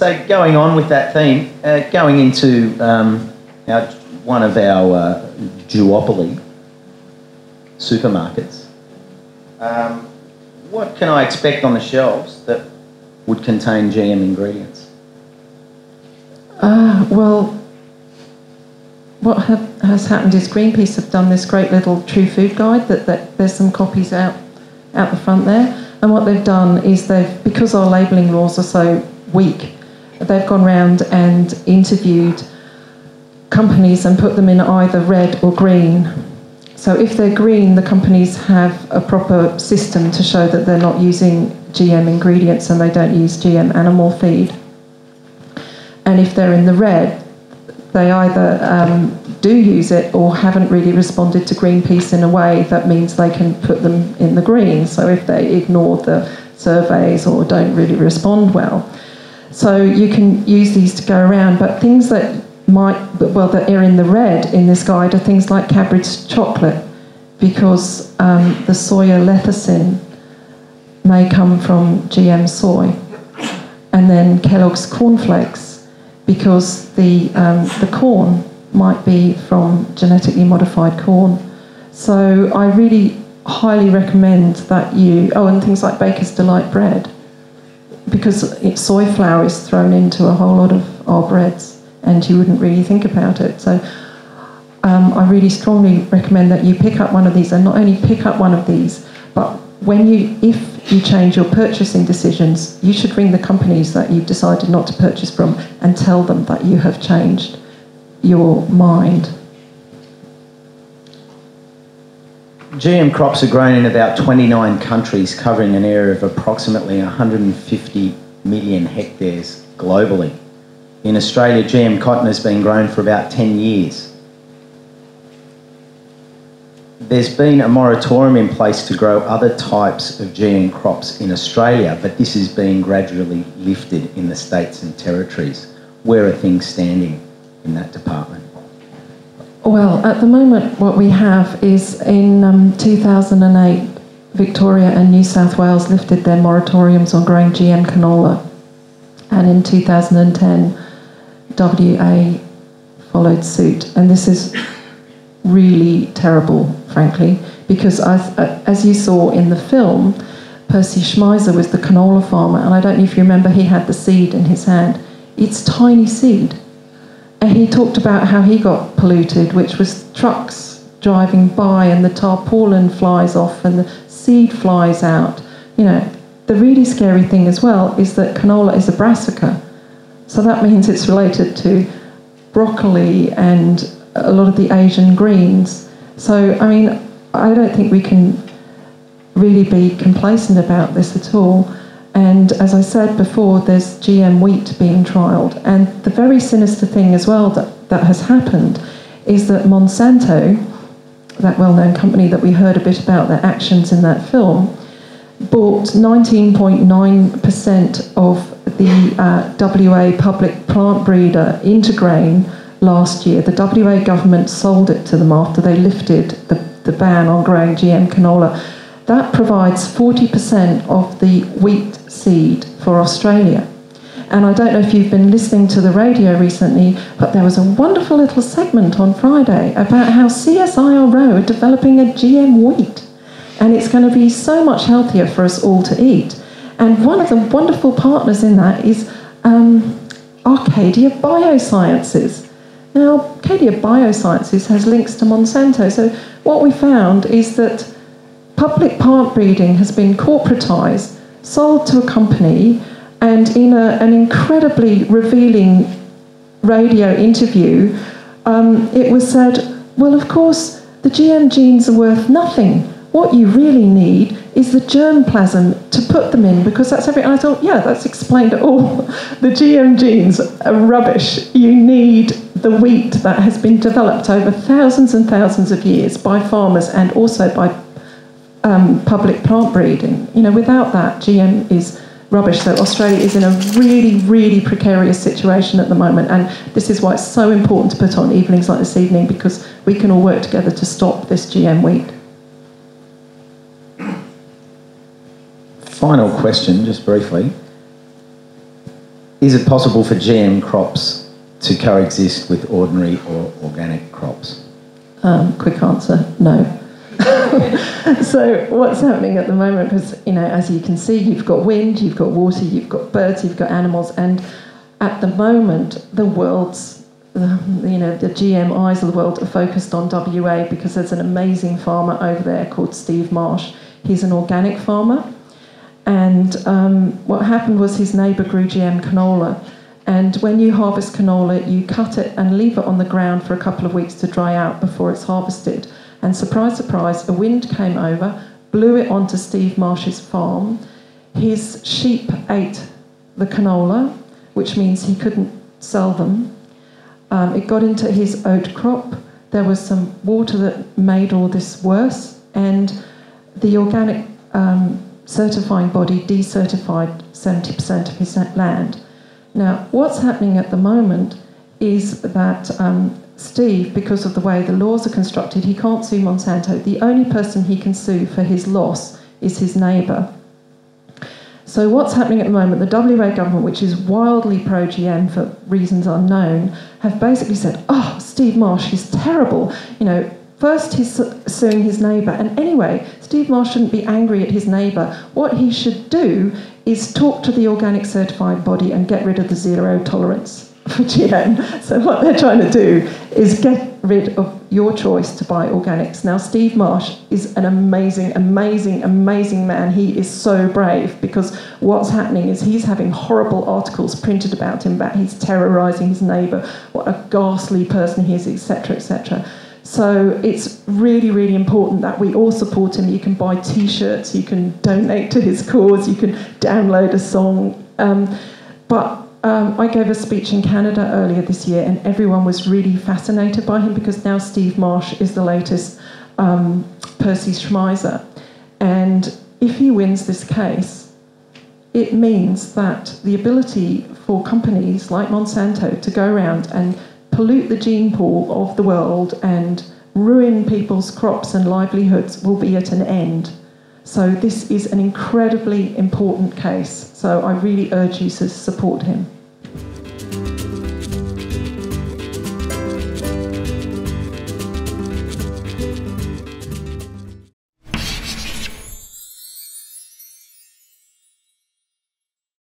So going on with that theme, going into one of our duopoly supermarkets, what can I expect on the shelves that would contain GM ingredients? Well, what has happened is Greenpeace have done this great little True Food Guide that there's some copies out the front there. And what they've done is because our labelling laws are so weak, they've gone round and interviewed companies and put them in either red or green. So if they're green, the companies have a proper system to show that they're not using GM ingredients and they don't use GM animal feed. And if they're in the red, they either do use it or haven't really responded to Greenpeace in a way that means they can put them in the green. So if they ignore the surveys or don't really respond well. So you can use these to go around, but things that that are in the red in this guide are things like Cadbury's chocolate, because the soya lecithin may come from GM soy. And then Kellogg's cornflakes, because the corn might be from genetically modified corn. So I really highly recommend that and things like Baker's Delight bread, because soy flour is thrown into a whole lot of our breads and you wouldn't really think about it. So I really strongly recommend that you pick up one of these, and not only pick up one of these, but if you change your purchasing decisions, you should ring the companies that you've decided not to purchase from and tell them that you have changed your mind. GM crops are grown in about 29 countries, covering an area of approximately 150 million hectares globally. In Australia, GM cotton has been grown for about 10 years. There's been a moratorium in place to grow other types of GM crops in Australia, but this is being gradually lifted in the states and territories. Where are things standing in that department? Well, at the moment, what we have is in 2008, Victoria and New South Wales lifted their moratoriums on growing GM canola. And in 2010, WA followed suit. And this is really terrible, frankly, because as you saw in the film, Percy Schmeiser was the canola farmer, and I don't know if you remember, he had the seed in his hand. It's tiny seed. And he talked about how he got polluted, which was trucks driving by and the tarpaulin flies off and the seed flies out. You know, the really scary thing as well is that canola is a brassica. So that means it's related to broccoli and a lot of the Asian greens. So, I mean, I don't think we can really be complacent about this at all. And as I said before, there's GM wheat being trialled. And the very sinister thing as well that has happened is that Monsanto, that well-known company that we heard a bit about their actions in that film, bought 19.9% of the WA public plant breeder Intergrain last year. The WA government sold it to them after they lifted the ban on growing GM canola. That provides 40% of the wheat seed for Australia. And I don't know if you've been listening to the radio recently, but there was a wonderful little segment on Friday about how CSIRO are developing a GM wheat. And it's going to be so much healthier for us all to eat. And one of the wonderful partners in that is Arcadia Biosciences. Now, Arcadia Biosciences has links to Monsanto. So what we found is that public plant breeding has been corporatised, sold to a company, and in an incredibly revealing radio interview, it was said, well, of course, the GM genes are worth nothing. What you really need is the germplasm to put them in, because that's everything. I thought, yeah, that's explained it all. The GM genes are rubbish. You need the wheat that has been developed over thousands and thousands of years by farmers and also by public plant breeding. You know, without that, GM is rubbish. So Australia is in a really, really precarious situation at the moment, and this is why it's so important to put on evenings like this evening, because we can all work together to stop this GM wheat. Final question, just briefly. is it possible for GM crops to coexist with ordinary or organic crops? Quick answer, no. So what's happening at the moment, because, as you can see, you've got wind, you've got water, you've got birds, you've got animals, and at the moment, the world's, the GM eyes of the world are focused on WA because there's an amazing farmer over there called Steve Marsh. He's an organic farmer, and what happened was his neighbour grew GM canola. And when you harvest canola, you cut it and leave it on the ground for a couple of weeks to dry out before it's harvested. And surprise, surprise, a wind came over, blew it onto Steve Marsh's farm. His sheep ate the canola, which means he couldn't sell them. It got into his oat crop. There was some water that made all this worse. And the organic certifying body decertified 70% of his land. Now, what's happening at the moment is that Steve, because of the way the laws are constructed, he can't sue Monsanto. The only person he can sue for his loss is his neighbour. So what's happening at the moment, the WA government, which is wildly pro-GM for reasons unknown, have basically said, oh, Steve Marsh, he's terrible. First he's suing his neighbour. And anyway, Steve Marsh shouldn't be angry at his neighbour. What he should do is talk to the organic certified body and get rid of the zero tolerance for GM. So what they're trying to do is get rid of your choice to buy organics. Now, Steve Marsh is an amazing, amazing, amazing man. He is so brave, because what's happening is he's having horrible articles printed about him, that he's terrorising his neighbour, what a ghastly person he is, etc., etc. So it's really, really important that we all support him. You can buy T-shirts, you can donate to his cause, you can download a song. I gave a speech in Canada earlier this year, and everyone was really fascinated by him, because now Steve Marsh is the latest Percy Schmeiser. And if he wins this case, it means that the ability for companies like Monsanto to go around and pollute the gene pool of the world and ruin people's crops and livelihoods will be at an end. So this is an incredibly important case. So I really urge you to support him.